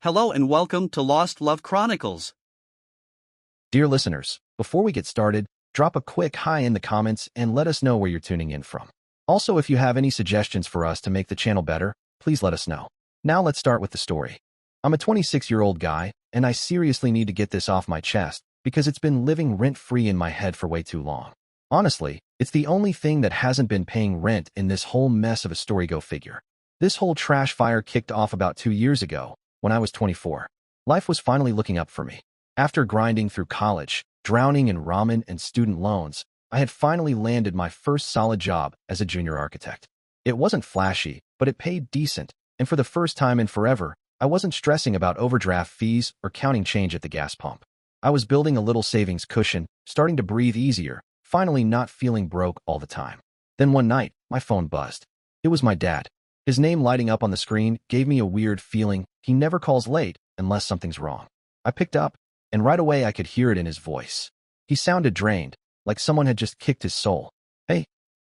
Hello and welcome to Lost Love Chronicles. Dear listeners, before we get started, drop a quick hi in the comments and let us know where you're tuning in from. Also, if you have any suggestions for us to make the channel better, please let us know. Now let's start with the story. I'm a 26-year-old guy, and I seriously need to get this off my chest because it's been living rent-free in my head for way too long. Honestly, it's the only thing that hasn't been paying rent in this whole mess of a story, go figure. This whole trash fire kicked off about 2 years ago, when I was 24. Life was finally looking up for me. After grinding through college, drowning in ramen and student loans, I had finally landed my first solid job as a junior architect. It wasn't flashy, but it paid decent, and for the first time in forever, I wasn't stressing about overdraft fees or counting change at the gas pump. I was building a little savings cushion, starting to breathe easier, finally not feeling broke all the time. Then one night, my phone buzzed. It was my dad. His name lighting up on the screen gave me a weird feeling. He never calls late unless something's wrong. I picked up, and right away I could hear it in his voice. He sounded drained, like someone had just kicked his soul. "Hey,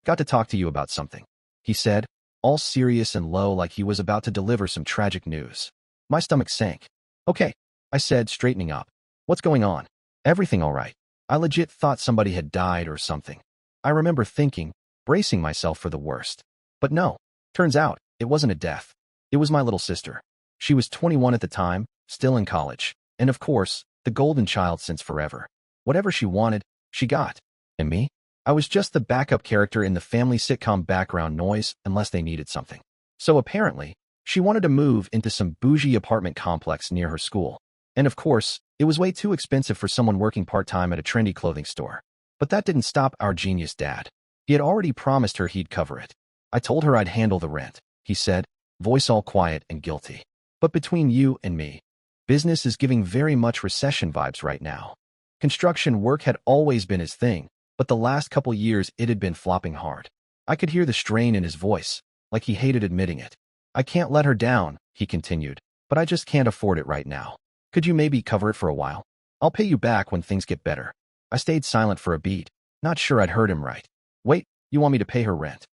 got to talk to you about something," he said, all serious and low like he was about to deliver some tragic news. My stomach sank. "Okay," I said, straightening up. "What's going on?" "Everything all right." I legit thought somebody had died or something. I remember thinking, bracing myself for the worst. But no, turns out, it wasn't a death. It was my little sister. She was 21 at the time, still in college, and of course, the golden child since forever. Whatever she wanted, she got. And me? I was just the backup character in the family sitcom background noise unless they needed something. So apparently, she wanted to move into some bougie apartment complex near her school. And of course, it was way too expensive for someone working part-time at a trendy clothing store. But that didn't stop our genius dad. He had already promised her he'd cover it. "I told her I'd handle the rent," he said, voice all quiet and guilty. "But between you and me, business is giving very much recession vibes right now." Construction work had always been his thing, but the last couple years it had been flopping hard. I could hear the strain in his voice, like he hated admitting it. "I can't let her down," he continued, "but I just can't afford it right now. Could you maybe cover it for a while? I'll pay you back when things get better." I stayed silent for a beat, not sure I'd heard him right. "Wait, you want me to pay her rent?"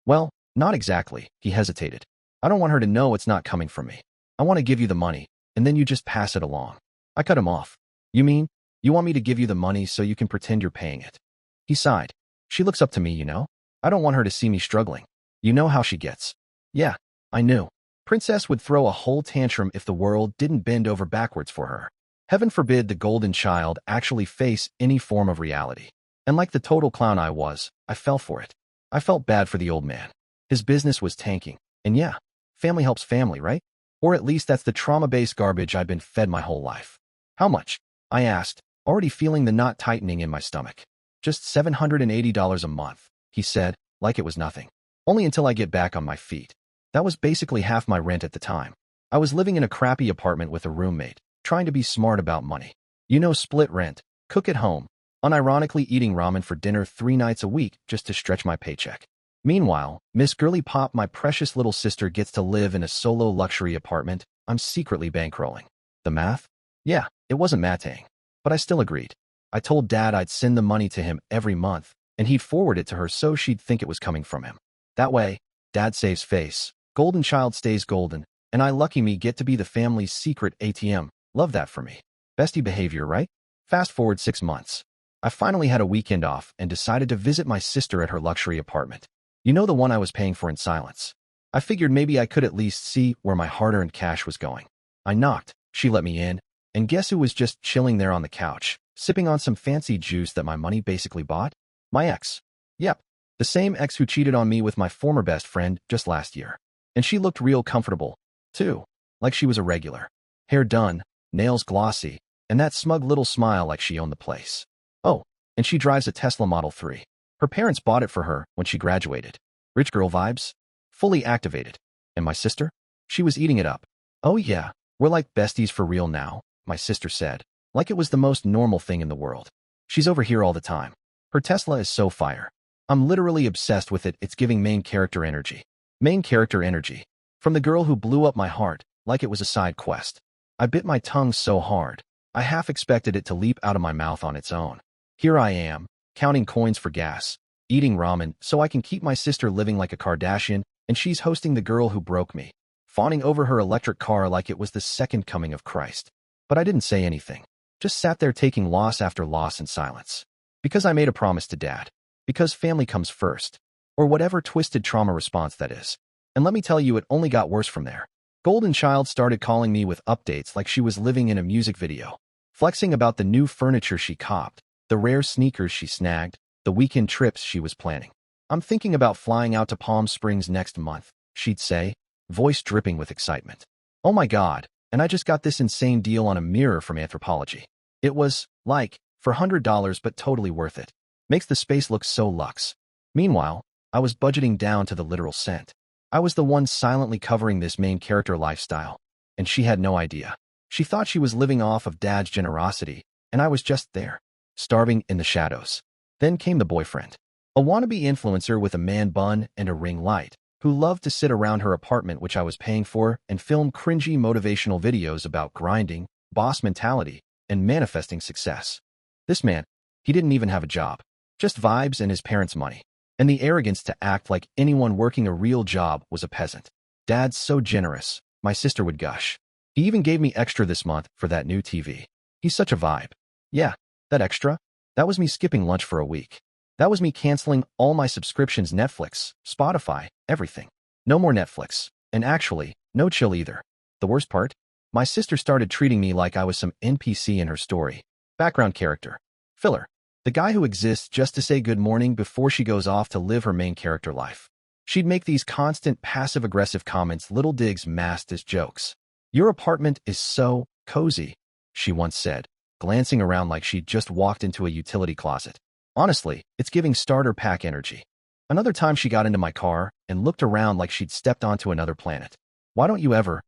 "Well, not exactly," he hesitated. "I don't want her to know it's not coming from me. I want to give you the money, and then you just pass it along." I cut him off. "You mean, you want me to give you the money so you can pretend you're paying it?" He sighed. "She looks up to me, you know? I don't want her to see me struggling. You know how she gets." Yeah, I knew. Princess would throw a whole tantrum if the world didn't bend over backwards for her. Heaven forbid the golden child actually face any form of reality. And like the total clown I was, I fell for it. I felt bad for the old man. His business was tanking. And yeah, family helps family, right? Or at least that's the trauma-based garbage I've been fed my whole life. "How much?" I asked, already feeling the knot tightening in my stomach. "Just $780 a month," he said, like it was nothing. "Only until I get back on my feet." That was basically half my rent at the time. I was living in a crappy apartment with a roommate, trying to be smart about money. You know, split rent, cook at home, unironically eating ramen for dinner 3 nights a week just to stretch my paycheck. Meanwhile, Miss Girly Pop, my precious little sister, gets to live in a solo luxury apartment. I'm secretly bankrolling. The math? Yeah, it wasn't mathing, but I still agreed. I told Dad I'd send the money to him every month, and he'd forward it to her so she'd think it was coming from him. That way, Dad saves face, golden child stays golden, and I, lucky me, get to be the family's secret ATM. Love that for me. Bestie behavior, right? Fast forward 6 months. I finally had a weekend off and decided to visit my sister at her luxury apartment. You know, the one I was paying for in silence. I figured maybe I could at least see where my hard-earned cash was going. I knocked, she let me in, and guess who was just chilling there on the couch, sipping on some fancy juice that my money basically bought? My ex. Yep, the same ex who cheated on me with my former best friend just last year. And she looked real comfortable, too, like she was a regular. Hair done, nails glossy, and that smug little smile like she owned the place. Oh, and she drives a Tesla Model 3. Her parents bought it for her when she graduated. Rich girl vibes? Fully activated. And my sister? She was eating it up. "Oh yeah, we're like besties for real now," my sister said, like it was the most normal thing in the world. "She's over here all the time. Her Tesla is so fire. I'm literally obsessed with it. It's giving main character energy." Main character energy. From the girl who blew up my heart, like it was a side quest. I bit my tongue so hard, I half expected it to leap out of my mouth on its own. Here I am, counting coins for gas, eating ramen so I can keep my sister living like a Kardashian, and she's hosting the girl who broke me. fawning over her electric car like it was the second coming of Christ. But I didn't say anything. Just sat there taking loss after loss in silence. Because I made a promise to Dad. Because family comes first. Or whatever twisted trauma response that is. And let me tell you, it only got worse from there. Golden Child started calling me with updates like she was living in a music video. Flexing about the new furniture she copped, the rare sneakers she snagged, the weekend trips she was planning. I'm thinking about flying out to Palm Springs next month, she'd say, voice dripping with excitement. Oh my God, and I just got this insane deal on a mirror from Anthropology. It was, like, for $100 but totally worth it. Makes the space look so luxe. Meanwhile, I was budgeting down to the literal cent. I was the one silently covering this main character lifestyle, and she had no idea. She thought she was living off of Dad's generosity, and I was just there, starving in the shadows. Then came the boyfriend. A wannabe influencer with a man bun and a ring light, who loved to sit around her apartment which I was paying for and film cringy motivational videos about grinding, boss mentality, and manifesting success. This man, he didn't even have a job. Just vibes and his parents' money. And the arrogance to act like anyone working a real job was a peasant. Dad's so generous, my sister would gush. He even gave me extra this month for that new TV. He's such a vibe. Yeah, that extra? That was me skipping lunch for a week. That was me canceling all my subscriptions, Netflix, Spotify, everything. No more Netflix. And actually, no chill either. The worst part? My sister started treating me like I was some NPC in her story. Background character. Filler. The guy who exists just to say good morning before she goes off to live her main character life. She'd make these constant passive-aggressive comments, little digs masked as jokes. Your apartment is so cozy, she once said, glancing around like she'd just walked into a utility closet. Honestly, it's giving starter pack energy. Another time she got into my car and looked around like she'd stepped onto another planet. Why don't you ever,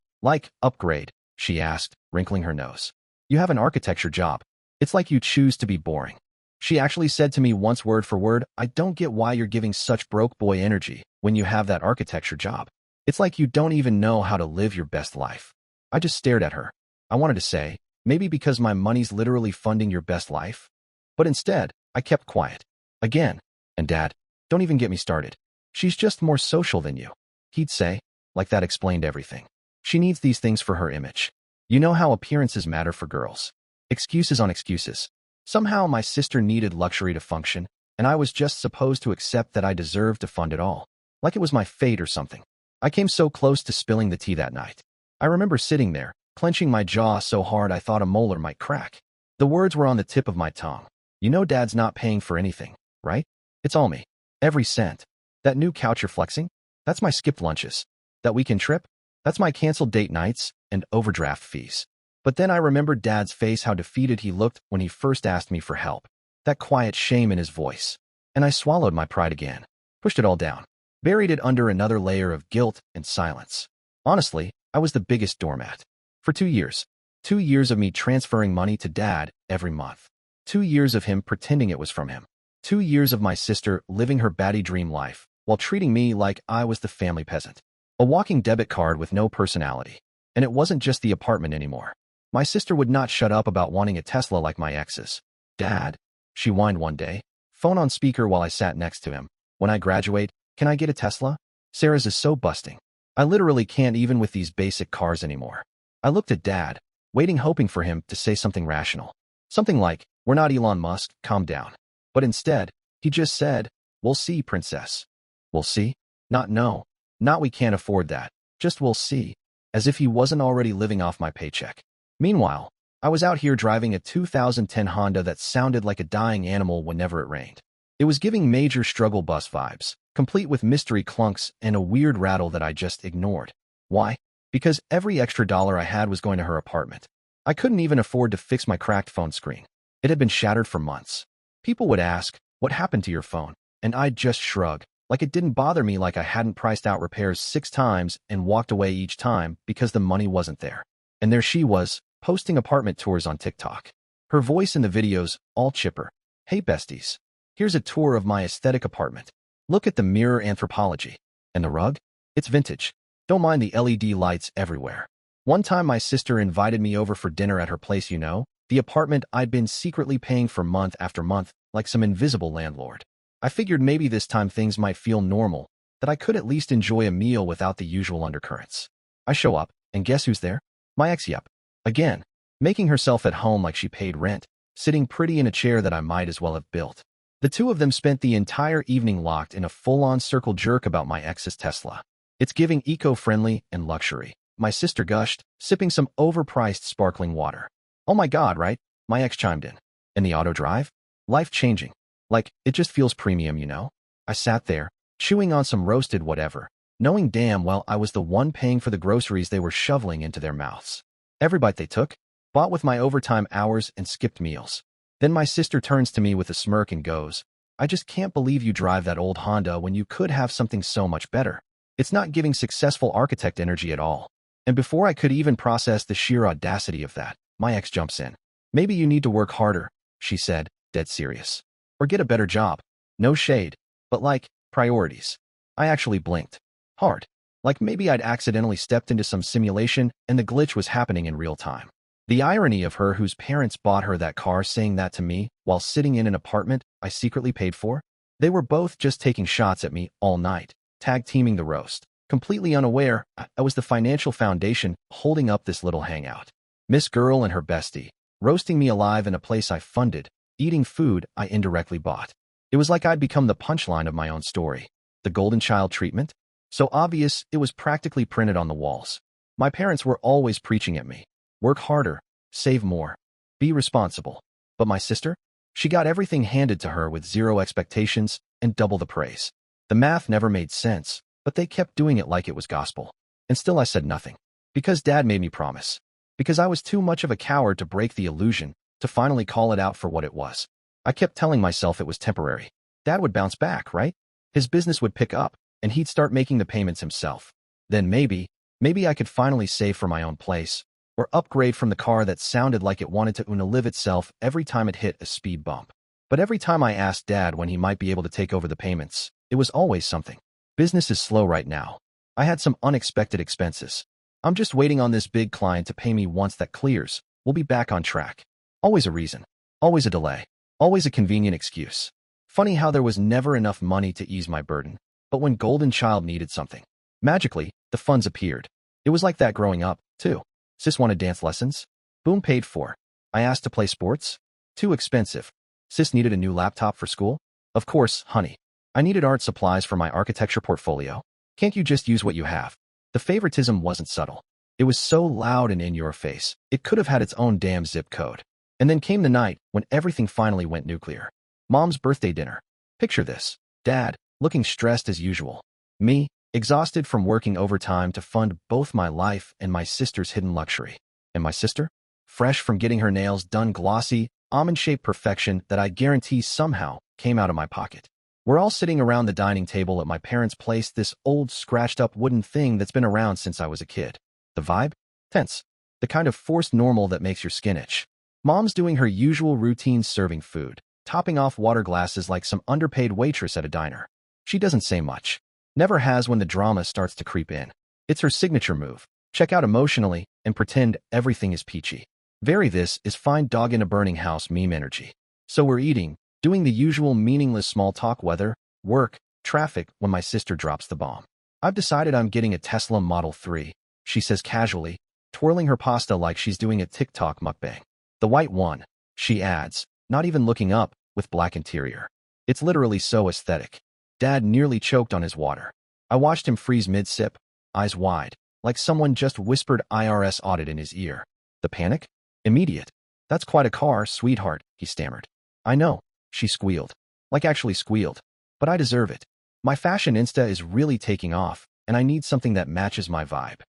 upgrade? She asked, wrinkling her nose. You have an architecture job. It's like you choose to be boring. She actually said to me once word for word, I don't get why you're giving such broke boy energy when you have that architecture job. It's like you don't even know how to live your best life. I just stared at her. I wanted to say, maybe because my money's literally funding your best life. But instead, I kept quiet. Again. And Dad, don't even get me started. She's just more social than you. He'd say, like that explained everything. She needs these things for her image. You know how appearances matter for girls. Excuses on excuses. Somehow my sister needed luxury to function, and I was just supposed to accept that I deserved to fund it all. Like it was my fate or something. I came so close to spilling the tea that night. I remember sitting there, clenching my jaw so hard I thought a molar might crack. The words were on the tip of my tongue. You know Dad's not paying for anything, right? It's all me. Every cent. That new couch you're flexing? That's my skipped lunches. That weekend trip? That's my canceled date nights and overdraft fees. But then I remembered Dad's face, how defeated he looked when he first asked me for help. That quiet shame in his voice. And I swallowed my pride again. Pushed it all down. Buried it under another layer of guilt and silence. Honestly, I was the biggest doormat. For 2 years. 2 years of me transferring money to Dad every month. 2 years of him pretending it was from him. 2 years of my sister living her baddie dream life while treating me like I was the family peasant. A walking debit card with no personality. And it wasn't just the apartment anymore. My sister would not shut up about wanting a Tesla like my ex's. Dad, she whined one day, phone on speaker while I sat next to him. When I graduate, can I get a Tesla? Sarah's is so busting. I literally can't even with these basic cars anymore. I looked at Dad, waiting, hoping for him to say something rational. Something like, we're not Elon Musk, calm down. But instead, he just said, we'll see, princess. We'll see? Not no. Not we can't afford that. Just we'll see. As if he wasn't already living off my paycheck. Meanwhile, I was out here driving a 2010 Honda that sounded like a dying animal whenever it rained. It was giving major struggle bus vibes, complete with mystery clunks and a weird rattle that I just ignored. Why? Because every extra dollar I had was going to her apartment. I couldn't even afford to fix my cracked phone screen. It had been shattered for months. People would ask, what happened to your phone? And I'd just shrug, like it didn't bother me, like I hadn't priced out repairs 6 times and walked away each time because the money wasn't there. And there she was, posting apartment tours on TikTok. Her voice in the videos, all chipper. Hey besties. Here's a tour of my aesthetic apartment. Look at the mirror, Anthropology. And the rug? It's vintage. Don't mind the LED lights everywhere. One time my sister invited me over for dinner at her place, the apartment I'd been secretly paying for month after month, like some invisible landlord. I figured maybe this time things might feel normal, that I could at least enjoy a meal without the usual undercurrents. I show up, and guess who's there? My ex. Yep. Again, making herself at home like she paid rent, sitting pretty in a chair that I might as well have built. The two of them spent the entire evening locked in a full-on circle jerk about my ex's Tesla. It's giving eco-friendly and luxury. My sister gushed, sipping some overpriced sparkling water. Oh my God, right? My ex chimed in. And the auto drive? Life-changing. Like, it just feels premium, you know? I sat there, chewing on some roasted whatever, knowing damn well I was the one paying for the groceries they were shoveling into their mouths. Every bite they took, bought with my overtime hours and skipped meals. Then my sister turns to me with a smirk and goes, I just can't believe you drive that old Honda when you could have something so much better. It's not giving successful architect energy at all. And before I could even process the sheer audacity of that, my ex jumps in. Maybe you need to work harder, she said, dead serious. Or get a better job. No shade, but like, priorities. I actually blinked. Hard. Like maybe I'd accidentally stepped into some simulation and the glitch was happening in real time. The irony of her whose parents bought her that car saying that to me while sitting in an apartment I secretly paid for. They were both just taking shots at me all night, tag-teaming the roast. Completely unaware, I was the financial foundation holding up this little hangout. Miss Girl and her bestie, roasting me alive in a place I funded, eating food I indirectly bought. It was like I'd become the punchline of my own story. The golden child treatment? So obvious, it was practically printed on the walls. My parents were always preaching at me. Work harder, save more, be responsible. But my sister? She got everything handed to her with zero expectations and double the praise. The math never made sense, but they kept doing it like it was gospel. And still I said nothing. Because Dad made me promise. Because I was too much of a coward to break the illusion, to finally call it out for what it was. I kept telling myself it was temporary. Dad would bounce back, right? His business would pick up, and he'd start making the payments himself. Then maybe I could finally save for my own place, or upgrade from the car that sounded like it wanted to unalive itself every time it hit a speed bump. But every time I asked Dad when he might be able to take over the payments, it was always something. Business is slow right now. I had some unexpected expenses. I'm just waiting on this big client to pay me once that clears. We'll be back on track. Always a reason. Always a delay. Always a convenient excuse. Funny how there was never enough money to ease my burden. But when Golden Child needed something, magically, the funds appeared. It was like that growing up, too. Sis wanted dance lessons? Boom, paid for. I asked to play sports? Too expensive. Sis needed a new laptop for school? Of course, honey. I needed art supplies for my architecture portfolio. Can't you just use what you have? The favoritism wasn't subtle. It was so loud and in your face, it could have had its own damn zip code. And then came the night when everything finally went nuclear. Mom's birthday dinner. Picture this. Dad, looking stressed as usual. Me, exhausted from working overtime to fund both my life and my sister's hidden luxury. And my sister? Fresh from getting her nails done glossy, almond-shaped perfection that I guarantee somehow came out of my pocket. We're all sitting around the dining table at my parents' place, this old scratched-up wooden thing that's been around since I was a kid. The vibe? Tense. The kind of forced normal that makes your skin itch. Mom's doing her usual routine serving food, topping off water glasses like some underpaid waitress at a diner. She doesn't say much. Never has when the drama starts to creep in. It's her signature move. Check out emotionally and pretend everything is peachy. Very this is find dog in a burning house meme energy. So we're eating, doing the usual meaningless small talk weather, work, traffic when my sister drops the bomb. I've decided I'm getting a Tesla Model 3, she says casually, twirling her pasta like she's doing a TikTok mukbang. The white one, she adds, not even looking up, with black interior. It's literally so aesthetic. Dad nearly choked on his water. I watched him freeze mid-sip, eyes wide, like someone just whispered IRS audit in his ear. The panic? Immediate. That's quite a car, sweetheart, he stammered. I know, she squealed. Like actually squealed. But I deserve it. My fashion Insta is really taking off, and I need something that matches my vibe.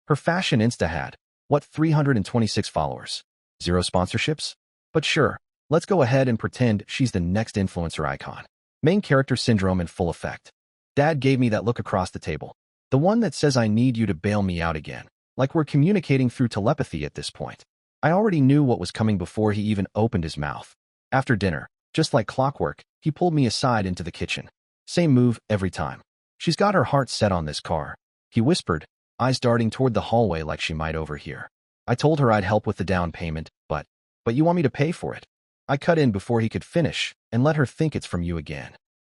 Her fashion Insta had, 326 followers? 0 sponsorships? But sure, let's go ahead and pretend she's the next influencer icon. Main character syndrome in full effect. Dad gave me that look across the table. The one that says I need you to bail me out again. Like we're communicating through telepathy at this point. I already knew what was coming before he even opened his mouth. After dinner, just like clockwork, he pulled me aside into the kitchen. Same move every time. She's got her heart set on this car, he whispered, eyes darting toward the hallway like she might overhear. I told her I'd help with the down payment, but you want me to pay for it? I cut in before he could finish and let her think it's from you again.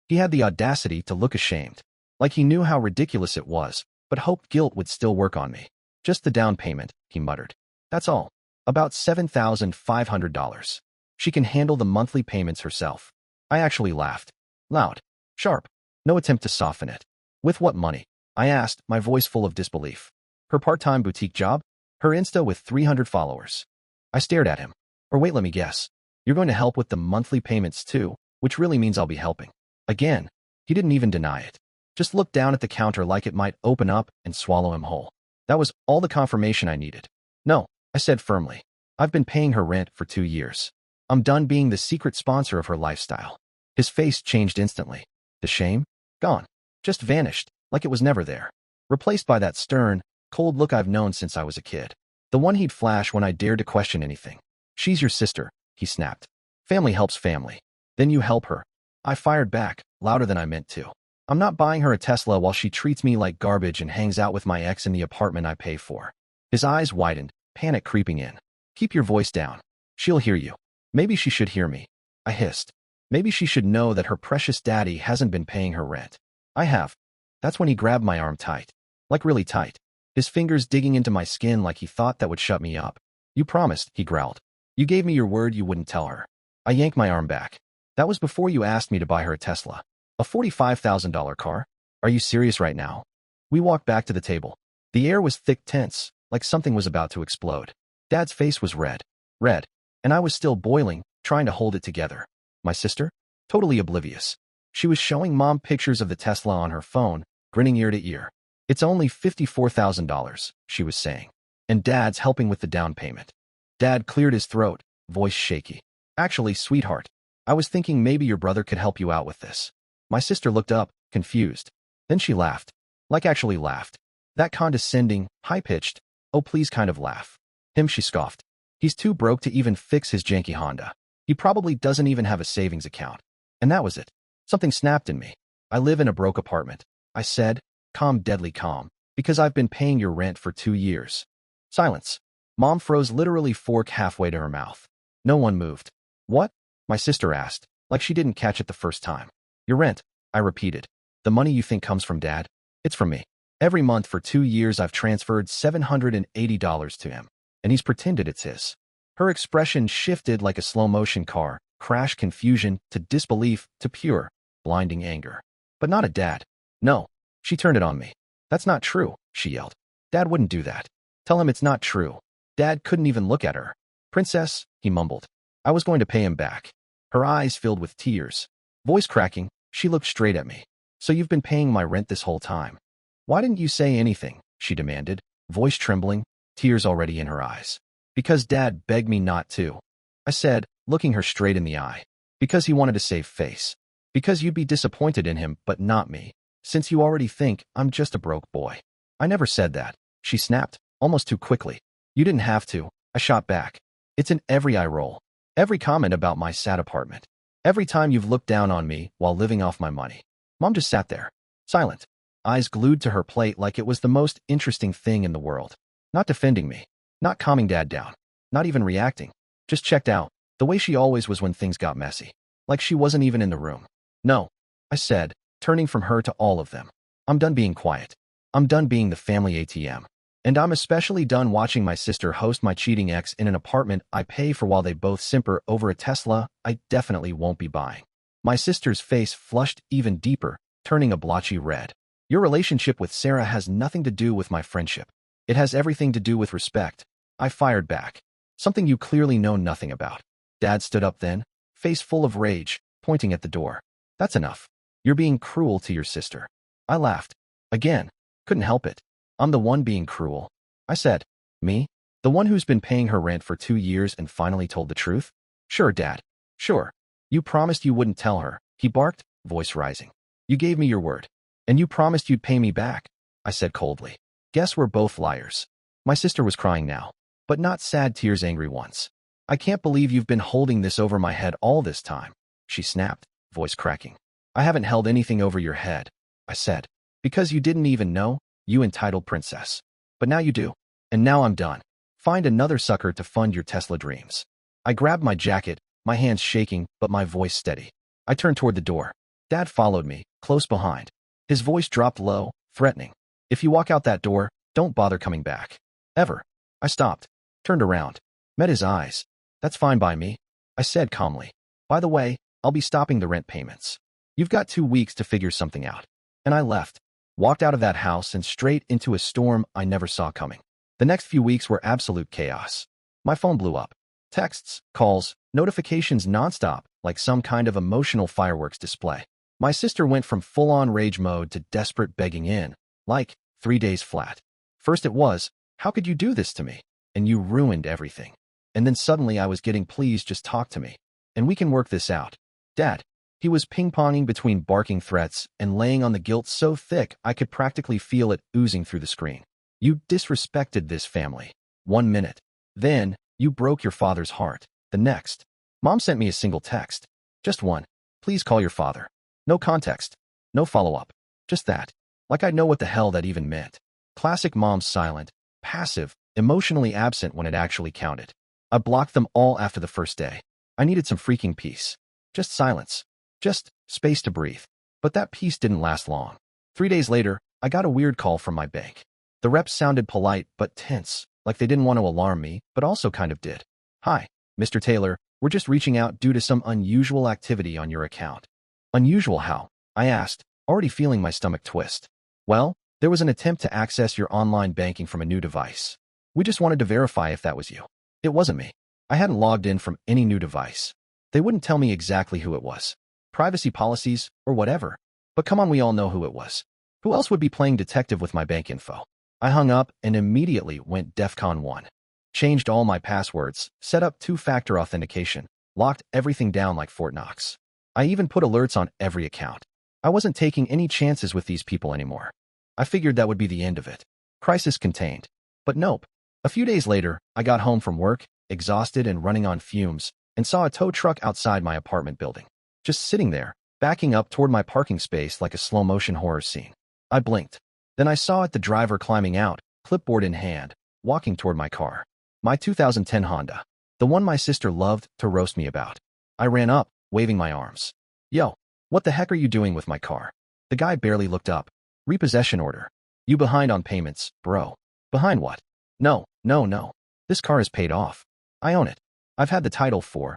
He had the audacity to look ashamed, like he knew how ridiculous it was, but hoped guilt would still work on me. Just the down payment, he muttered. That's all. About $7,500. She can handle the monthly payments herself. I actually laughed. Loud. Sharp. No attempt to soften it. With what money? I asked, my voice full of disbelief. Her part-time boutique job? Her Insta with 300 followers. I stared at him. Or wait, let me guess. You're going to help with the monthly payments too, which really means I'll be helping. Again, he didn't even deny it. Just looked down at the counter like it might open up and swallow him whole. That was all the confirmation I needed. No, I said firmly. I've been paying her rent for 2 years. I'm done being the secret sponsor of her lifestyle. His face changed instantly. The shame? Gone. Just vanished, like it was never there. Replaced by that stern, cold look I've known since I was a kid. The one he'd flash when I dared to question anything. She's your sister, he snapped. Family helps family. Then you help her. I fired back, louder than I meant to. I'm not buying her a Tesla while she treats me like garbage and hangs out with my ex in the apartment I pay for. His eyes widened, panic creeping in. Keep your voice down. She'll hear you. Maybe she should hear me. I hissed. Maybe she should know that her precious daddy hasn't been paying her rent. I have. That's when he grabbed my arm tight. Like really tight. His fingers digging into my skin like he thought that would shut me up. You promised, he growled. You gave me your word you wouldn't tell her. I yanked my arm back. That was before you asked me to buy her a Tesla. A $45,000 car? Are you serious right now? We walked back to the table. The air was thick, tense, like something was about to explode. Dad's face was red. Red. And I was still boiling, trying to hold it together. My sister? Totally oblivious. She was showing Mom pictures of the Tesla on her phone, grinning ear to ear. It's only $54,000, she was saying. And Dad's helping with the down payment. Dad cleared his throat, voice shaky. Actually, sweetheart, I was thinking maybe your brother could help you out with this. My sister looked up, confused. Then she laughed. Like actually laughed. That condescending, high-pitched, oh please kind of laugh. Him, she scoffed. He's too broke to even fix his janky Honda. He probably doesn't even have a savings account. And that was it. Something snapped in me. I live in a broke apartment. I said, calm, deadly calm, because I've been paying your rent for 2 years. Silence. Mom froze, literally fork halfway to her mouth. No one moved. What? My sister asked, like she didn't catch it the first time. Your rent, I repeated. The money you think comes from Dad? It's from me. Every month for 2 years I've transferred $780 to him, and he's pretended it's his. Her expression shifted like a slow-motion car, crash confusion to disbelief to pure, blinding anger. But not at Dad. No. She turned it on me. That's not true, she yelled. Dad wouldn't do that. Tell him it's not true. Dad couldn't even look at her. Princess, he mumbled. I was going to pay him back. Her eyes filled with tears. Voice cracking, she looked straight at me. So you've been paying my rent this whole time. Why didn't you say anything? She demanded, voice trembling, tears already in her eyes. Because Dad begged me not to. I said, looking her straight in the eye. Because he wanted to save face. Because you'd be disappointed in him, but not me. Since you already think I'm just a broke boy. I never said that. She snapped, almost too quickly. You didn't have to. I shot back. It's in every eye roll. Every comment about my sad apartment. Every time you've looked down on me while living off my money. Mom just sat there, silent, eyes glued to her plate like it was the most interesting thing in the world. Not defending me. Not calming Dad down. Not even reacting. Just checked out, the way she always was when things got messy. Like she wasn't even in the room. No, I said, turning from her to all of them. I'm done being quiet. I'm done being the family ATM. And I'm especially done watching my sister host my cheating ex in an apartment I pay for while they both simper over a Tesla I definitely won't be buying. My sister's face flushed even deeper, turning a blotchy red. Your relationship with Sarah has nothing to do with my friendship. It has everything to do with respect. I fired back. Something you clearly know nothing about. Dad stood up then, face full of rage, pointing at the door. That's enough. You're being cruel to your sister. I laughed. Again. Couldn't help it. I'm the one being cruel. I said. Me? The one who's been paying her rent for 2 years and finally told the truth? Sure, Dad. Sure. You promised you wouldn't tell her, he barked, voice rising. You gave me your word. And you promised you'd pay me back, I said coldly. Guess we're both liars. My sister was crying now, but not sad tears, angry ones. I can't believe you've been holding this over my head all this time, she snapped, voice cracking. I haven't held anything over your head, I said. Because you didn't even know, you entitled princess. But now you do. And now I'm done. Find another sucker to fund your Tesla dreams. I grabbed my jacket, my hands shaking, but my voice steady. I turned toward the door. Dad followed me, close behind. His voice dropped low, threatening. If you walk out that door, don't bother coming back. Ever. I stopped, turned around, met his eyes. That's fine by me, I said calmly. By the way, I'll be stopping the rent payments. You've got 2 weeks to figure something out. And I left, walked out of that house and straight into a storm I never saw coming. The next few weeks were absolute chaos. My phone blew up. Texts, calls, notifications nonstop, like some kind of emotional fireworks display. My sister went from full-on rage mode to desperate begging in, like 3 days flat. First it was, how could you do this to me? And you ruined everything. And then suddenly I was getting, please just talk to me. And we can work this out. Dad. He was ping-ponging between barking threats and laying on the guilt so thick I could practically feel it oozing through the screen. You disrespected this family. 1 minute. Then, you broke your father's heart. The next. Mom sent me a single text. Just one. Please call your father. No context. No follow-up. Just that. Like I'd know what the hell that even meant. Classic mom's silent, passive, emotionally absent when it actually counted. I blocked them all after the first day. I needed some freaking peace. Just silence. Just space to breathe. But that peace didn't last long. 3 days later, I got a weird call from my bank. The rep sounded polite but tense, like they didn't want to alarm me, but also kind of did. Hi, Mr. Taylor, we're just reaching out due to some unusual activity on your account. Unusual how? I asked, already feeling my stomach twist. Well, there was an attempt to access your online banking from a new device. We just wanted to verify if that was you. It wasn't me. I hadn't logged in from any new device. They wouldn't tell me exactly who it was. Privacy policies, or whatever. But come on, we all know who it was. Who else would be playing detective with my bank info? I hung up and immediately went DEFCON 1. Changed all my passwords, set up 2-factor authentication, locked everything down like Fort Knox. I even put alerts on every account. I wasn't taking any chances with these people anymore. I figured that would be the end of it. Crisis contained. But nope. A few days later, I got home from work, exhausted and running on fumes, and saw a tow truck outside my apartment building. Just sitting there, backing up toward my parking space like a slow-motion horror scene. I blinked. Then I saw it the driver climbing out, clipboard in hand, walking toward my car. My 2010 Honda. The one my sister loved to roast me about. I ran up, waving my arms. Yo, what the heck are you doing with my car? The guy barely looked up. Repossession order. You behind on payments, bro. Behind what? No. This car is paid off. I own it. I've had the title for,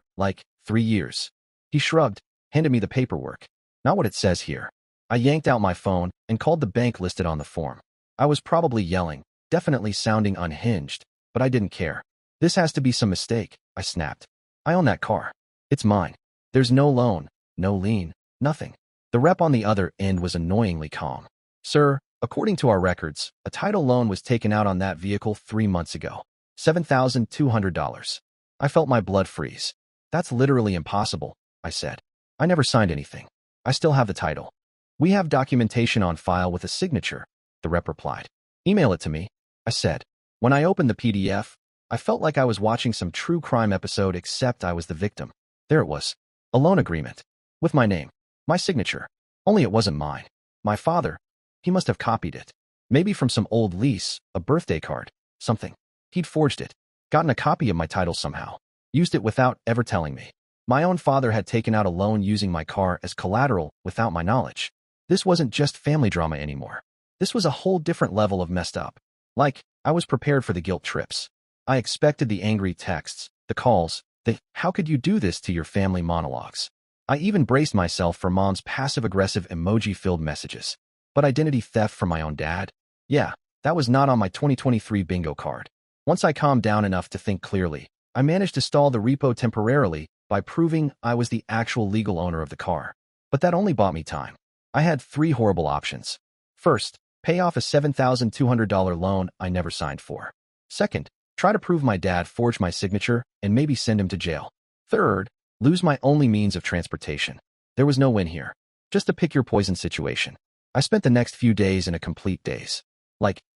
3 years. He shrugged, handed me the paperwork. Not what it says here. I yanked out my phone and called the bank listed on the form. I was probably yelling, definitely sounding unhinged, but I didn't care. This has to be some mistake, I snapped. I own that car. It's mine. There's no loan, no lien, nothing. The rep on the other end was annoyingly calm. Sir, according to our records, a title loan was taken out on that vehicle 3 months ago. $7,200. I felt my blood freeze. That's literally impossible, I said. I never signed anything. I still have the title. We have documentation on file with a signature, the rep replied. Email it to me, I said. When I opened the PDF, I felt like I was watching some true crime episode except I was the victim. There it was. A loan agreement. With my name. My signature. Only it wasn't mine. My father. He must have copied it. Maybe from some old lease, a birthday card, something. He'd forged it. Gotten a copy of my title somehow. Used it without ever telling me. My own father had taken out a loan using my car as collateral without my knowledge. This wasn't just family drama anymore. This was a whole different level of messed up. I was prepared for the guilt trips. I expected the angry texts, the calls, the "how could you do this" to your family monologues. I even braced myself for mom's passive-aggressive emoji-filled messages. But identity theft from my own dad? Yeah, that was not on my 2023 bingo card. Once I calmed down enough to think clearly, I managed to stall the repo temporarily by proving I was the actual legal owner of the car. But that only bought me time. I had 3 horrible options. First, pay off a $7,200 loan I never signed for. Second, try to prove my dad forged my signature and maybe send him to jail. Third, lose my only means of transportation. There was no win here. Just a pick-your-poison situation. I spent the next few days in a complete daze.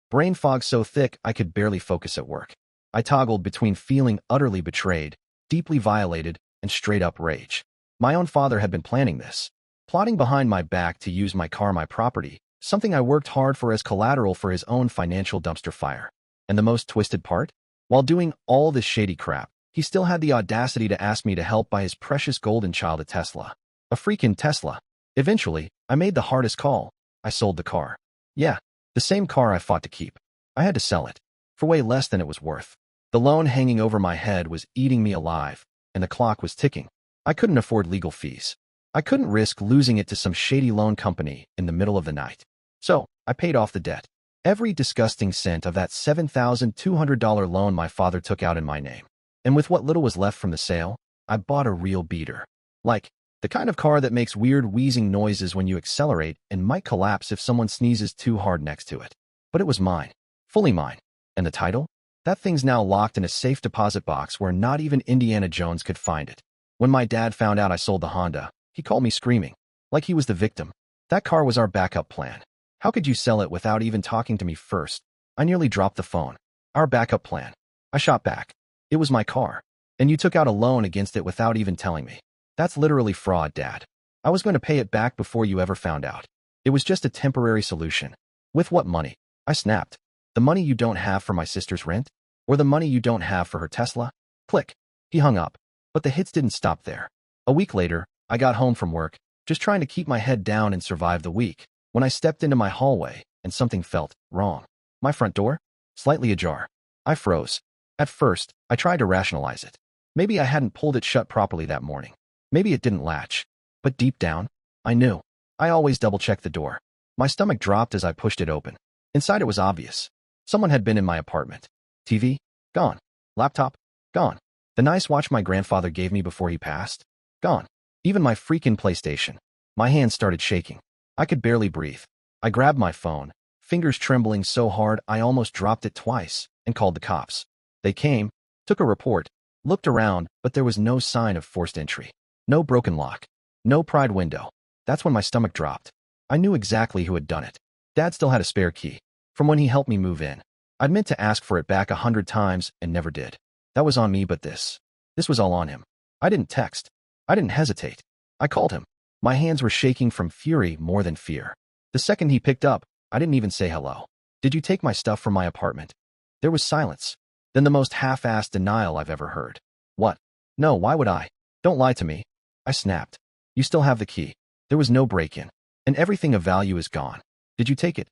Brain fog so thick I could barely focus at work. I toggled between feeling utterly betrayed, deeply violated, and straight-up rage. My own father had been planning this. Plotting behind my back to use my car, my property, something I worked hard for as collateral for his own financial dumpster fire. And the most twisted part? While doing all this shady crap, he still had the audacity to ask me to help buy his precious golden child a Tesla. A freaking Tesla. Eventually, I made the hardest call. I sold the car. Yeah, the same car I fought to keep. I had to sell it. for way less than it was worth. The loan hanging over my head was eating me alive, and the clock was ticking. I couldn't afford legal fees. I couldn't risk losing it to some shady loan company in the middle of the night. So, I paid off the debt. Every disgusting cent of that $7,200 loan my father took out in my name. And with what little was left from the sale, I bought a real beater. Like, the kind of car that makes weird wheezing noises when you accelerate and might collapse if someone sneezes too hard next to it. But it was mine. Fully mine. And the title? That thing's now locked in a safe deposit box where not even Indiana Jones could find it. When my dad found out I sold the Honda, he called me screaming, like he was the victim. That car was our backup plan. How could you sell it without even talking to me first? I nearly dropped the phone. Our backup plan. I shot back. It was my car. And you took out a loan against it without even telling me. That's literally fraud, Dad. I was going to pay it back before you ever found out. It was just a temporary solution. With what money? I snapped. The money you don't have for my sister's rent? Or the money you don't have for her Tesla? Click. He hung up. But the hits didn't stop there. A week later, I got home from work, just trying to keep my head down and survive the week, when I stepped into my hallway and something felt wrong. My front door? Slightly ajar. I froze. At first, I tried to rationalize it. Maybe I hadn't pulled it shut properly that morning. Maybe it didn't latch. But deep down, I knew. I always double-checked the door. My stomach dropped as I pushed it open. Inside it was obvious. Someone had been in my apartment. TV? Gone. Laptop? Gone. The nice watch my grandfather gave me before he passed? Gone. Even my freaking PlayStation. My hands started shaking. I could barely breathe. I grabbed my phone, fingers trembling so hard I almost dropped it twice, and called the cops. They came, took a report, looked around, but there was no sign of forced entry. No broken lock. No pried window. That's when my stomach dropped. I knew exactly who had done it. Dad still had a spare key, from when he helped me move in. I'd meant to ask for it back 100 times and never did. That was on me, but this was all on him. I didn't text. I didn't hesitate. I called him. My hands were shaking from fury more than fear. The second he picked up, I didn't even say hello. Did you take my stuff from my apartment? There was silence. Then the most half-assed denial I've ever heard. What? No, why would I? Don't lie to me. I snapped. You still have the key. There was no break-in. And everything of value is gone. Did you take it?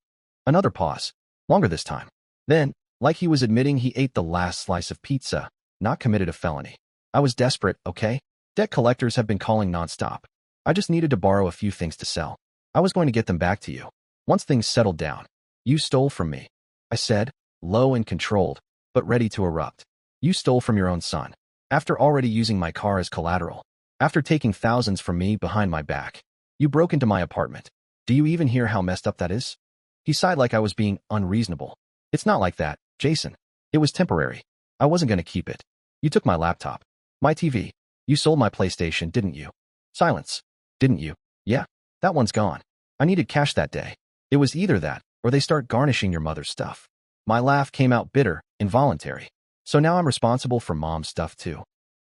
Another pause. Longer this time. Then, like he was admitting he ate the last slice of pizza, not committed a felony. I was desperate, okay? Debt collectors have been calling nonstop. I just needed to borrow a few things to sell. I was going to get them back to you. Once things settled down. You stole from me. I said, low and controlled, but ready to erupt. You stole from your own son. After already using my car as collateral. After taking thousands from me behind my back. You broke into my apartment. Do you even hear how messed up that is? He sighed like I was being unreasonable. It's not like that, Jason. It was temporary. I wasn't going to keep it. You took my laptop. My TV. You sold my PlayStation, didn't you? Silence. Didn't you? Yeah. That one's gone. I needed cash that day. It was either that, or they start garnishing your mother's stuff. My laugh came out bitter, involuntary. So now I'm responsible for mom's stuff too.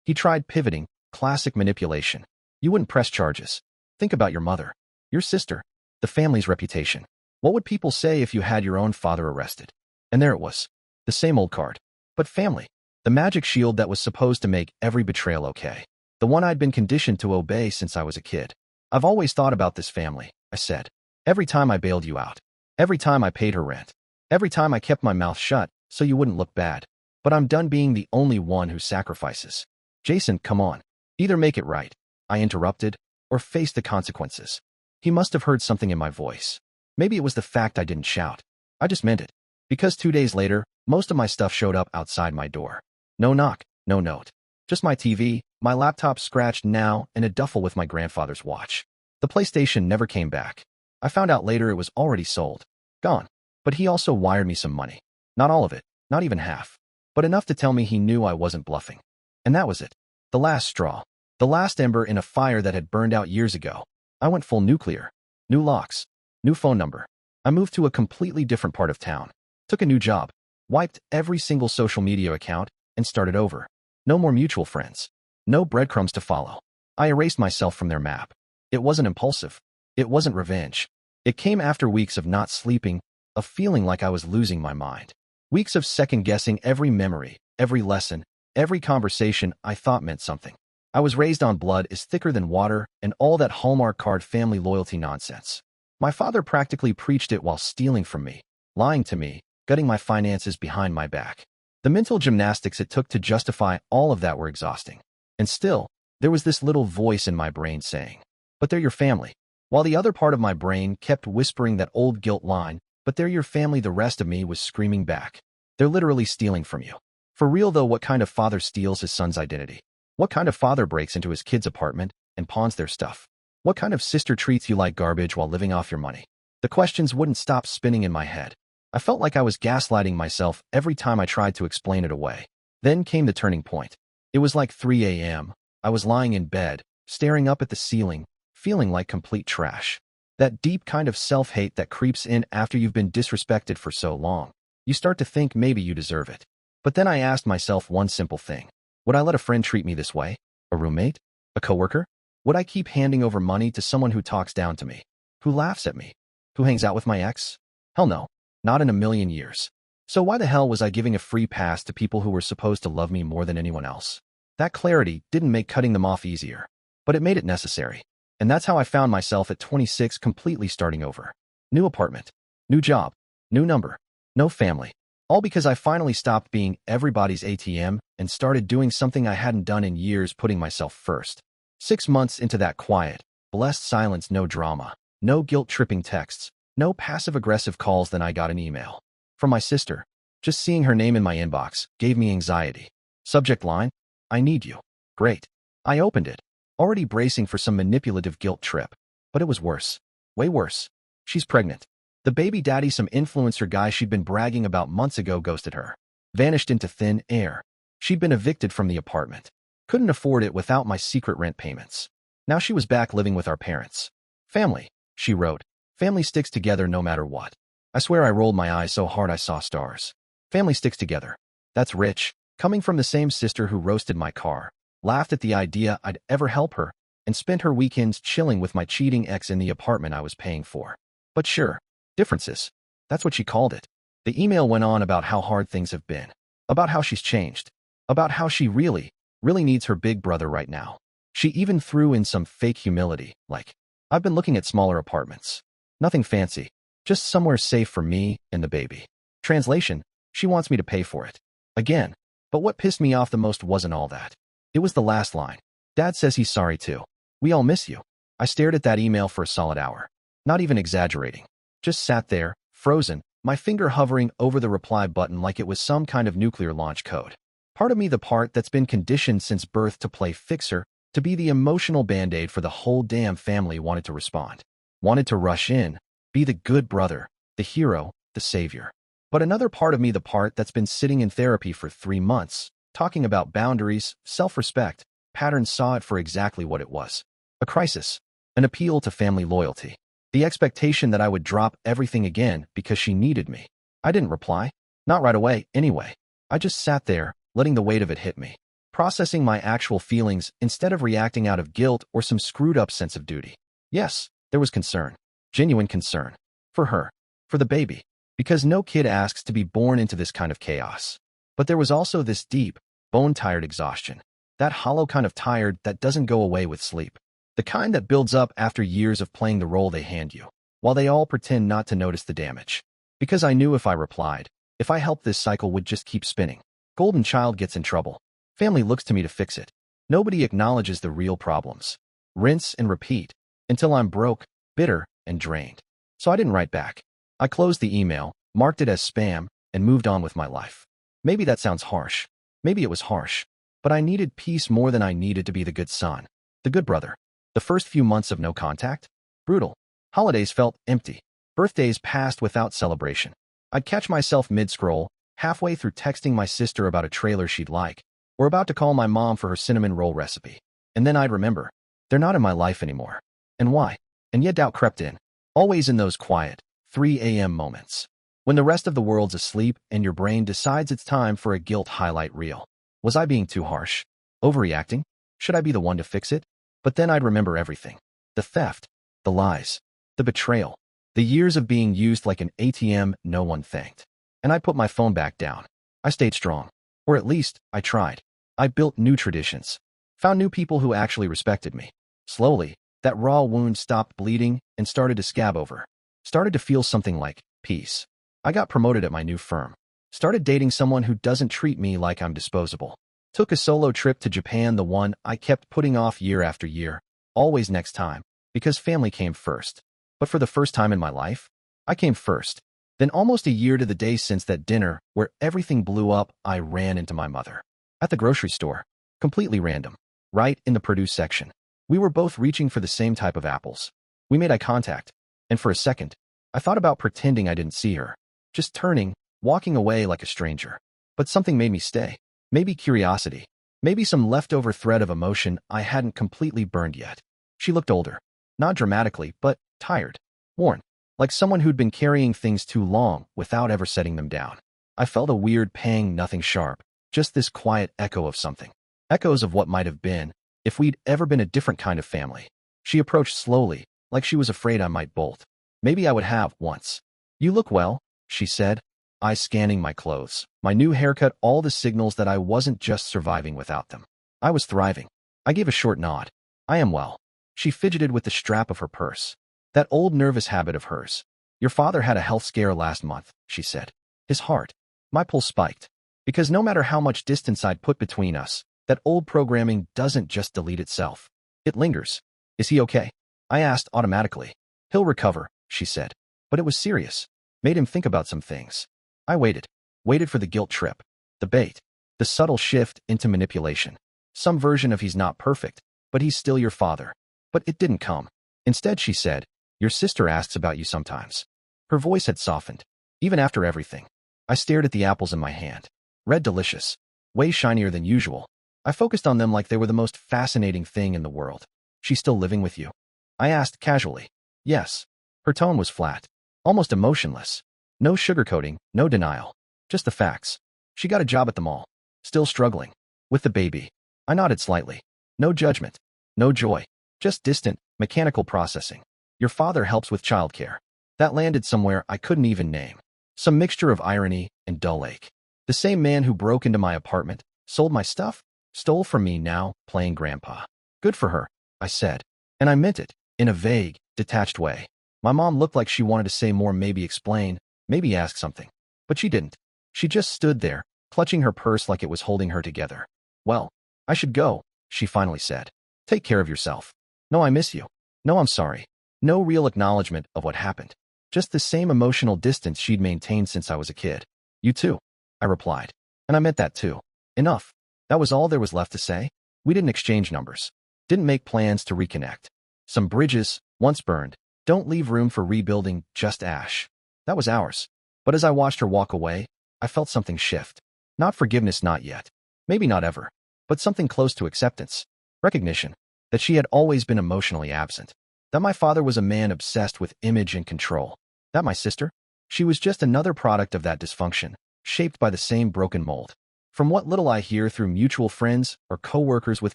He tried pivoting, classic manipulation. You wouldn't press charges. Think about your mother. Your sister. The family's reputation. What would people say if you had your own father arrested? And there it was. The same old card. But family. The magic shield that was supposed to make every betrayal okay. The one I'd been conditioned to obey since I was a kid. I've always thought about this family, I said. Every time I bailed you out. Every time I paid her rent. Every time I kept my mouth shut so you wouldn't look bad. But I'm done being the only one who sacrifices. Jason, come on. Either make it right, I interrupted, or face the consequences. He must have heard something in my voice. Maybe it was the fact I didn't shout. I just meant it. Because 2 days later, most of my stuff showed up outside my door. No knock, no note. Just my TV, my laptop scratched now, and a duffel with my grandfather's watch. The PlayStation never came back. I found out later it was already sold. Gone. But he also wired me some money. Not all of it, not even half. But enough to tell me he knew I wasn't bluffing. And that was it. The last straw. The last ember in a fire that had burned out years ago. I went full nuclear. New locks. New phone number. I moved to a completely different part of town. Took a new job. Wiped every single social media account and started over. No more mutual friends. No breadcrumbs to follow. I erased myself from their map. It wasn't impulsive. It wasn't revenge. It came after weeks of not sleeping, of feeling like I was losing my mind. Weeks of second-guessing every memory, every lesson, every conversation I thought meant something. I was raised on blood is thicker than water and all that Hallmark card family loyalty nonsense. My father practically preached it while stealing from me, lying to me, gutting my finances behind my back. The mental gymnastics it took to justify all of that were exhausting. And still, there was this little voice in my brain saying, "But they're your family." While the other part of my brain kept whispering that old guilt line, "But they're your family," the rest of me was screaming back, "They're literally stealing from you." For real though, what kind of father steals his son's identity? What kind of father breaks into his kid's apartment and pawns their stuff? What kind of sister treats you like garbage while living off your money? The questions wouldn't stop spinning in my head. I felt like I was gaslighting myself every time I tried to explain it away. Then came the turning point. It was like 3 a.m. I was lying in bed, staring up at the ceiling, feeling like complete trash. That deep kind of self-hate that creeps in after you've been disrespected for so long. You start to think maybe you deserve it. But then I asked myself one simple thing. Would I let a friend treat me this way? A roommate? A coworker? Would I keep handing over money to someone who talks down to me? Who laughs at me? Who hangs out with my ex? Hell no. Not in a million years. So why the hell was I giving a free pass to people who were supposed to love me more than anyone else? That clarity didn't make cutting them off easier, but it made it necessary. And that's how I found myself at 26 completely starting over. New apartment, new job, new number, no family. All because I finally stopped being everybody's ATM and started doing something I hadn't done in years, putting myself first. 6 months into that quiet, blessed silence, no drama, no guilt-tripping texts, no passive-aggressive calls, then I got an email. From my sister. Just seeing her name in my inbox gave me anxiety. Subject line, "I need you." Great. I opened it, already bracing for some manipulative guilt trip. But it was worse. Way worse. She's pregnant. The baby daddy, some influencer guy she'd been bragging about months ago, ghosted her. Vanished into thin air. She'd been evicted from the apartment. Couldn't afford it without my secret rent payments. Now she was back living with our parents. "Family," she wrote. "Family sticks together no matter what." I swear I rolled my eyes so hard I saw stars. Family sticks together. That's rich. Coming from the same sister who roasted my car, laughed at the idea I'd ever help her, and spent her weekends chilling with my cheating ex in the apartment I was paying for. But sure. Differences. That's what she called it. The email went on about how hard things have been, about how she's changed, about how she really needs her big brother right now. She even threw in some fake humility, like, "I've been looking at smaller apartments. Nothing fancy, just somewhere safe for me and the baby." Translation, she wants me to pay for it. Again. But what pissed me off the most wasn't all that. It was the last line. "Dad says he's sorry too. We all miss you." I stared at that email for a solid hour. Not even exaggerating. Just sat there, frozen, my finger hovering over the reply button like it was some kind of nuclear launch code. Part of me, the part that's been conditioned since birth to play fixer, to be the emotional band-aid for the whole damn family, wanted to respond. Wanted to rush in, be the good brother, the hero, the savior. But another part of me, the part that's been sitting in therapy for 3 months, talking about boundaries, self-respect, patterns, saw it for exactly what it was. A crisis. An appeal to family loyalty. The expectation that I would drop everything again because she needed me. I didn't reply. Not right away, anyway. I just sat there, letting the weight of it hit me. Processing my actual feelings instead of reacting out of guilt or some screwed-up sense of duty. Yes, there was concern. Genuine concern. For her. For the baby. Because no kid asks to be born into this kind of chaos. But there was also this deep, bone-tired exhaustion. That hollow kind of tired that doesn't go away with sleep. The kind that builds up after years of playing the role they hand you, while they all pretend not to notice the damage. Because I knew if I replied, if I helped, this cycle would just keep spinning. Golden child gets in trouble. Family looks to me to fix it. Nobody acknowledges the real problems. Rinse and repeat, until I'm broke, bitter, and drained. So I didn't write back. I closed the email, marked it as spam, and moved on with my life. Maybe that sounds harsh. Maybe it was harsh. But I needed peace more than I needed to be the good son, the good brother. The first few months of no contact? Brutal. Holidays felt empty. Birthdays passed without celebration. I'd catch myself mid-scroll, halfway through texting my sister about a trailer she'd like, or about to call my mom for her cinnamon roll recipe. And then I'd remember, they're not in my life anymore. And why? And yet doubt crept in. Always in those quiet, 3 a.m. moments. When the rest of the world's asleep and your brain decides it's time for a guilt highlight reel. Was I being too harsh? Overreacting? Should I be the one to fix it? But then I'd remember everything. The theft, the lies, the betrayal, the years of being used like an ATM no one thanked. And I put my phone back down. I stayed strong. Or at least, I tried. I built new traditions. Found new people who actually respected me. Slowly, that raw wound stopped bleeding and started to scab over. Started to feel something like peace. I got promoted at my new firm. Started dating someone who doesn't treat me like I'm disposable. Took a solo trip to Japan, the one I kept putting off year after year, always next time, because family came first. But for the first time in my life, I came first. Then almost a year to the day since that dinner where everything blew up, I ran into my mother. At the grocery store. Completely random. Right in the produce section. We were both reaching for the same type of apples. We made eye contact, and for a second, I thought about pretending I didn't see her. Just turning, walking away like a stranger. But something made me stay. Maybe curiosity. Maybe some leftover thread of emotion I hadn't completely burned yet. She looked older. Not dramatically, but tired. Worn. Like someone who'd been carrying things too long without ever setting them down. I felt a weird pang, nothing sharp. Just this quiet echo of something. Echoes of what might have been, if we'd ever been a different kind of family. She approached slowly, like she was afraid I might bolt. Maybe I would have, once. "You look well," she said, eyes scanning my clothes, my new haircut, all the signals that I wasn't just surviving without them. I was thriving. I gave a short nod. "I am well." She fidgeted with the strap of her purse. That old nervous habit of hers. "Your father had a health scare last month," she said. "His heart." My pulse spiked. Because no matter how much distance I'd put between us, that old programming doesn't just delete itself. It lingers. "Is he okay?" I asked automatically. "He'll recover," she said. But it was serious. Made him think about some things. I waited. Waited for the guilt trip. The bait. The subtle shift into manipulation. Some version of he's not perfect, but he's still your father. But it didn't come. Instead, she said, "Your sister asks about you sometimes." Her voice had softened. Even after everything. I stared at the apples in my hand. Red delicious. Way shinier than usual. I focused on them like they were the most fascinating thing in the world. "She's still living with you?" I asked casually. "Yes." Her tone was flat. Almost emotionless. No sugarcoating, no denial. Just the facts. "She got a job at the mall. Still struggling. With the baby." I nodded slightly. No judgment. No joy. Just distant, mechanical processing. "Your father helps with childcare." That landed somewhere I couldn't even name. Some mixture of irony and dull ache. The same man who broke into my apartment, sold my stuff, stole from me, now playing grandpa. "Good for her," I said. And I meant it, in a vague, detached way. My mom looked like she wanted to say more, maybe explain, maybe ask something. But she didn't. She just stood there, clutching her purse like it was holding her together. "Well, I should go," she finally said. "Take care of yourself." "No, I miss you." "No, I'm sorry." No real acknowledgement of what happened. Just the same emotional distance she'd maintained since I was a kid. "You too," I replied. And I meant that too. Enough. That was all there was left to say. We didn't exchange numbers. Didn't make plans to reconnect. Some bridges, once burned, don't leave room for rebuilding, just ash. That was ours. But as I watched her walk away, I felt something shift. Not forgiveness, not yet. Maybe not ever. But something close to acceptance. Recognition. That she had always been emotionally absent. That my father was a man obsessed with image and control. That my sister? She was just another product of that dysfunction, shaped by the same broken mold. From what little I hear through mutual friends or co-workers with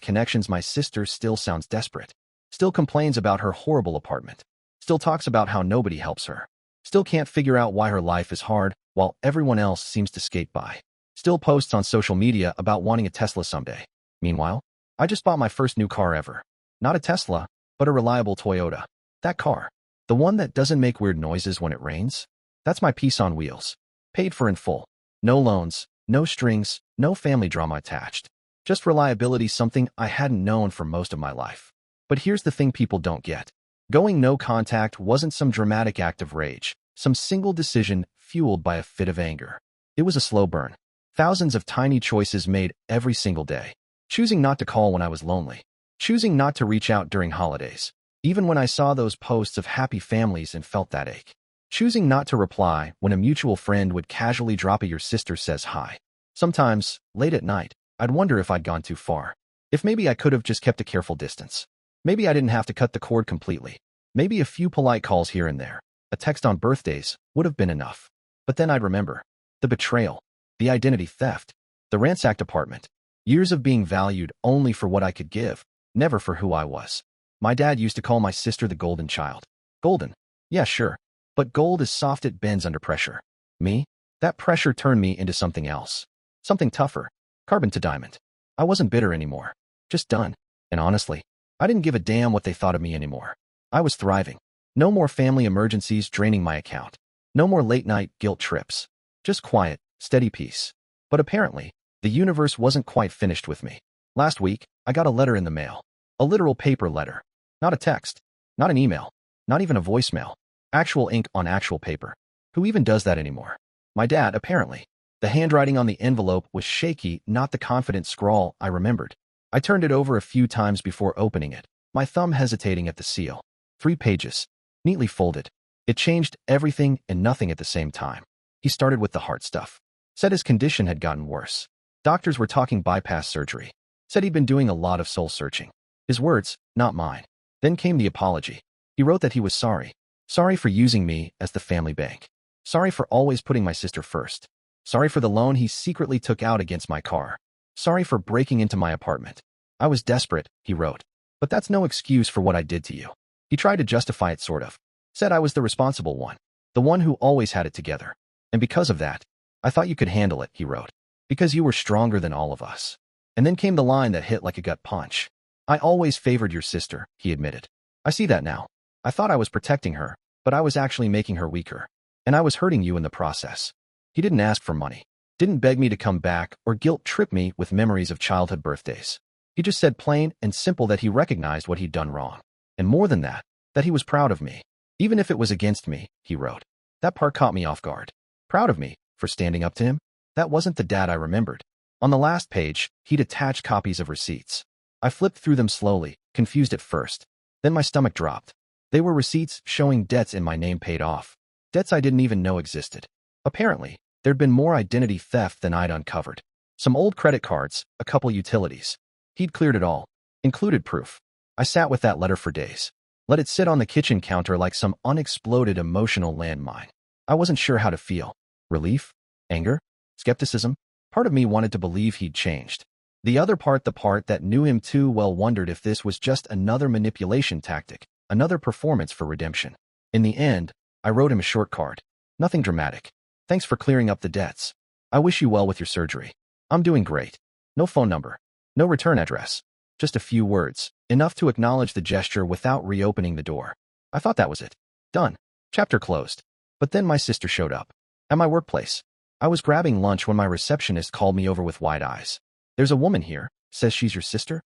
connections, my sister still sounds desperate. Still complains about her horrible apartment. Still talks about how nobody helps her. Still can't figure out why her life is hard while everyone else seems to skate by. Still posts on social media about wanting a Tesla someday. Meanwhile, I just bought my first new car ever. Not a Tesla, but a reliable Toyota. That car. The one that doesn't make weird noises when it rains. That's my peace on wheels. Paid for in full. No loans, no strings, no family drama attached. Just reliability, something I hadn't known for most of my life. But here's the thing people don't get. Going no contact wasn't some dramatic act of rage, some single decision fueled by a fit of anger. It was a slow burn. Thousands of tiny choices made every single day. Choosing not to call when I was lonely. Choosing not to reach out during holidays. Even when I saw those posts of happy families and felt that ache. Choosing not to reply when a mutual friend would casually drop a "your sister says hi." Sometimes, late at night, I'd wonder if I'd gone too far. If maybe I could have just kept a careful distance. Maybe I didn't have to cut the cord completely. Maybe a few polite calls here and there, a text on birthdays, would have been enough. But then I'd remember. The betrayal. The identity theft. The ransacked apartment. Years of being valued only for what I could give, never for who I was. My dad used to call my sister the golden child. Golden? Yeah, sure. But gold is soft, it bends under pressure. Me? That pressure turned me into something else. Something tougher. Carbon to diamond. I wasn't bitter anymore. Just done. And honestly, I didn't give a damn what they thought of me anymore. I was thriving. No more family emergencies draining my account. No more late-night guilt trips. Just quiet, steady peace. But apparently, the universe wasn't quite finished with me. Last week, I got a letter in the mail. A literal paper letter. Not a text. Not an email. Not even a voicemail. Actual ink on actual paper. Who even does that anymore? My dad, apparently. The handwriting on the envelope was shaky, not the confident scrawl I remembered. I turned it over a few times before opening it, my thumb hesitating at the seal. 3 pages. Neatly folded. It changed everything and nothing at the same time. He started with the heart stuff. Said his condition had gotten worse. Doctors were talking bypass surgery. Said he'd been doing a lot of soul searching. His words, not mine. Then came the apology. He wrote that he was sorry. Sorry for using me as the family bank. Sorry for always putting my sister first. Sorry for the loan he secretly took out against my car. Sorry for breaking into my apartment. I was desperate, he wrote. But that's no excuse for what I did to you. He tried to justify it sort of. Said I was the responsible one. The one who always had it together. And because of that, I thought you could handle it, he wrote. Because you were stronger than all of us. And then came the line that hit like a gut punch. I always favored your sister, he admitted. I see that now. I thought I was protecting her, but I was actually making her weaker. And I was hurting you in the process. He didn't ask for money. Didn't beg me to come back or guilt trip me with memories of childhood birthdays. He just said plain and simple that he recognized what he'd done wrong. And more than that he was proud of me. Even if it was against me, he wrote. That part caught me off guard. Proud of me for standing up to him? That wasn't the dad I remembered. On the last page, he'd attached copies of receipts. I flipped through them slowly, confused at first. Then my stomach dropped. They were receipts showing debts in my name paid off. Debts I didn't even know existed. Apparently, there'd been more identity theft than I'd uncovered. Some old credit cards, a couple utilities. He'd cleared it all. Included proof. I sat with that letter for days. Let it sit on the kitchen counter like some unexploded emotional landmine. I wasn't sure how to feel. Relief? Anger? Skepticism? Part of me wanted to believe he'd changed. The other part, the part that knew him too well, wondered if this was just another manipulation tactic, another performance for redemption. In the end, I wrote him a short card. Nothing dramatic. Thanks for clearing up the debts. I wish you well with your surgery. I'm doing great. No phone number. No return address. Just a few words, enough to acknowledge the gesture without reopening the door. I thought that was it. Done. Chapter closed. But then my sister showed up. At my workplace. I was grabbing lunch when my receptionist called me over with wide eyes. There's a woman here, says she's your sister.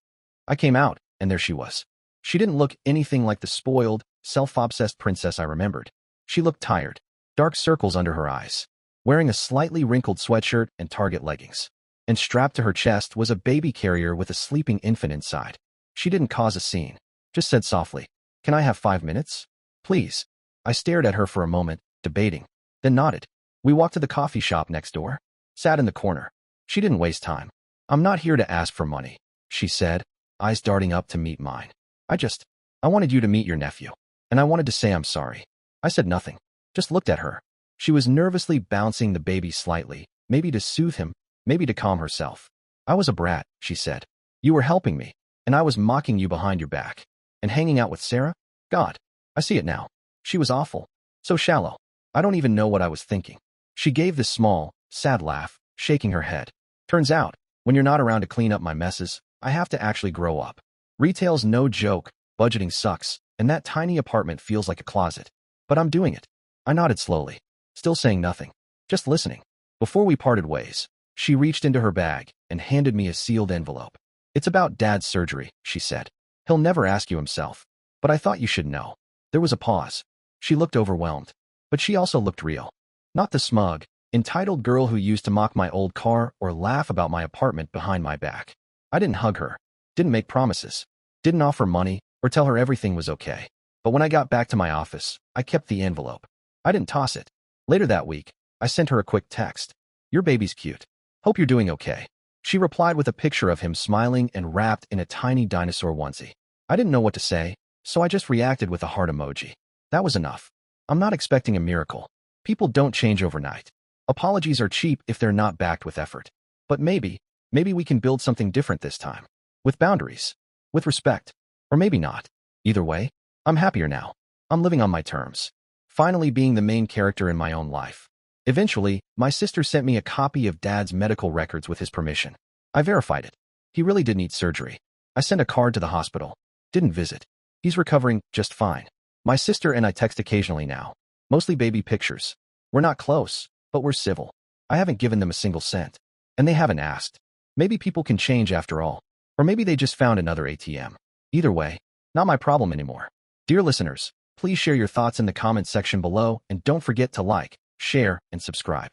I came out, and there she was. She didn't look anything like the spoiled, self-obsessed princess I remembered. She looked tired. Dark circles under her eyes. Wearing a slightly wrinkled sweatshirt and Target leggings. And strapped to her chest was a baby carrier with a sleeping infant inside. She didn't cause a scene. Just said softly, "Can I have 5 minutes? Please." I stared at her for a moment, debating. Then nodded. We walked to the coffee shop next door. Sat in the corner. She didn't waste time. "I'm not here to ask for money," she said, eyes darting up to meet mine. I wanted you to meet your nephew. And I wanted to say I'm sorry." I said nothing. Just looked at her. She was nervously bouncing the baby slightly, maybe to soothe him, maybe to calm herself. "I was a brat," she said. "You were helping me, and I was mocking you behind your back. And hanging out with Sarah? God, I see it now. She was awful. So shallow. I don't even know what I was thinking." She gave this small, sad laugh, shaking her head. "Turns out, when you're not around to clean up my messes, I have to actually grow up. Retail's no joke, budgeting sucks, and that tiny apartment feels like a closet. But I'm doing it." I nodded slowly, still saying nothing, just listening. Before we parted ways, she reached into her bag and handed me a sealed envelope. "It's about Dad's surgery," she said. "He'll never ask you himself. But I thought you should know." There was a pause. She looked overwhelmed. But she also looked real. Not the smug, entitled girl who used to mock my old car or laugh about my apartment behind my back. I didn't hug her. Didn't make promises. Didn't offer money or tell her everything was okay. But when I got back to my office, I kept the envelope. I didn't toss it. Later that week, I sent her a quick text. "Your baby's cute. Hope you're doing okay." She replied with a picture of him smiling and wrapped in a tiny dinosaur onesie. I didn't know what to say, so I just reacted with a heart emoji. That was enough. I'm not expecting a miracle. People don't change overnight. Apologies are cheap if they're not backed with effort. But maybe we can build something different this time. With boundaries. With respect. Or maybe not. Either way, I'm happier now. I'm living on my terms. Finally being the main character in my own life. Eventually, my sister sent me a copy of Dad's medical records with his permission. I verified it. He really did need surgery. I sent a card to the hospital. Didn't visit. He's recovering just fine. My sister and I text occasionally now. Mostly baby pictures. We're not close, but we're civil. I haven't given them a single cent. And they haven't asked. Maybe people can change after all. Or maybe they just found another ATM. Either way, not my problem anymore. Dear listeners, please share your thoughts in the comments section below and don't forget to like, share, and subscribe.